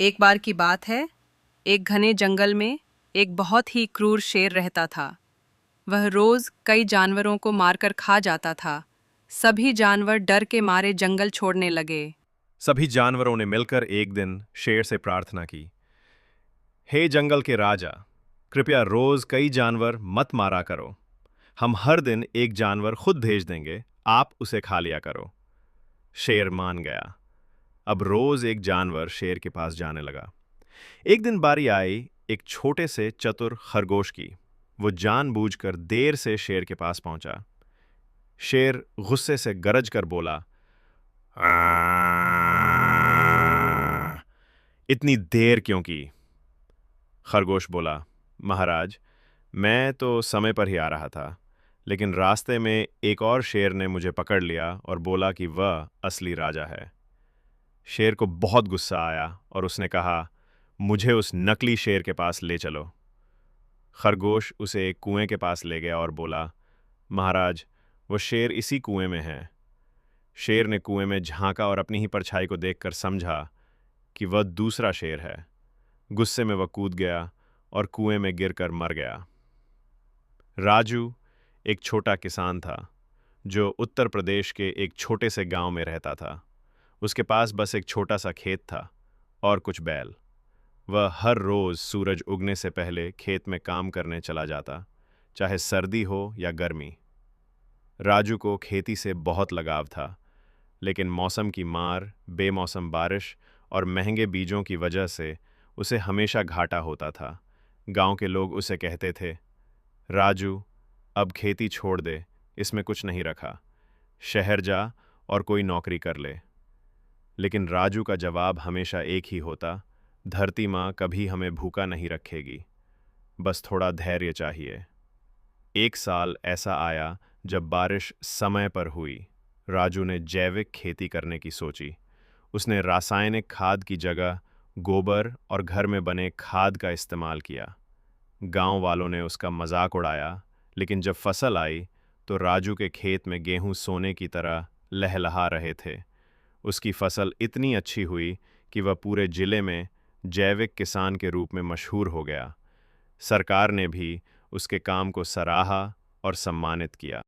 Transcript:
एक बार की बात है, एक घने जंगल में एक बहुत ही क्रूर शेर रहता था। वह रोज कई जानवरों को मारकर खा जाता था। सभी जानवर डर के मारे जंगल छोड़ने लगे। सभी जानवरों ने मिलकर एक दिन शेर से प्रार्थना की। हे जंगल के राजा, कृपया रोज कई जानवर मत मारा करो। हम हर दिन एक जानवर खुद भेज देंगे, आप उसे खा लिया करो। शेर मान गया। अब रोज एक जानवर शेर के पास जाने लगा। एक दिन बारी आई एक छोटे से चतुर खरगोश की। वो जानबूझकर देर से शेर के पास पहुंचा। शेर गुस्से से गरज कर बोला, "आह! इतनी देर क्यों की?" खरगोश बोला, महाराज, मैं तो समय पर ही आ रहा था, लेकिन रास्ते में एक और शेर ने मुझे पकड़ लिया और बोला कि वह असली राजा है। शेर को बहुत गुस्सा आया और उसने कहा, मुझे उस नकली शेर के पास ले चलो। खरगोश उसे एक कुएं के पास ले गया और बोला, महाराज, वो शेर इसी कुएं में है। शेर ने कुएं में झांका और अपनी ही परछाई को देखकर समझा कि वह दूसरा शेर है। गुस्से में वह कूद गया और कुएं में गिरकर मर गया। राजू एक छोटा किसान था जो उत्तर प्रदेश के एक छोटे से गांव में रहता था। उसके पास बस एक छोटा सा खेत था और कुछ बैल। वह हर रोज सूरज उगने से पहले खेत में काम करने चला जाता, चाहे सर्दी हो या गर्मी। राजू को खेती से बहुत लगाव था, लेकिन मौसम की मार, बेमौसम बारिश और महंगे बीजों की वजह से उसे हमेशा घाटा होता था। गांव के लोग उसे कहते थे, राजू, अब खेती छोड़ दे, इसमें कुछ नहीं रखा। शहर जा और कोई नौकरी कर ले। लेकिन राजू का जवाब हमेशा एक ही होता, धरती माँ कभी हमें भूखा नहीं रखेगी, बस थोड़ा धैर्य चाहिए। एक साल ऐसा आया जब बारिश समय पर हुई। राजू ने जैविक खेती करने की सोची। उसने रासायनिक खाद की जगह गोबर और घर में बने खाद का इस्तेमाल किया। गांव वालों ने उसका मजाक उड़ाया, लेकिन जब फसल आई तो राजू के खेत में गेहूं सोने की तरह लहलहा रहे थे। उसकी फसल इतनी अच्छी हुई कि वह पूरे जिले में जैविक किसान के रूप में मशहूर हो गया। सरकार ने भी उसके काम को सराहा और सम्मानित किया।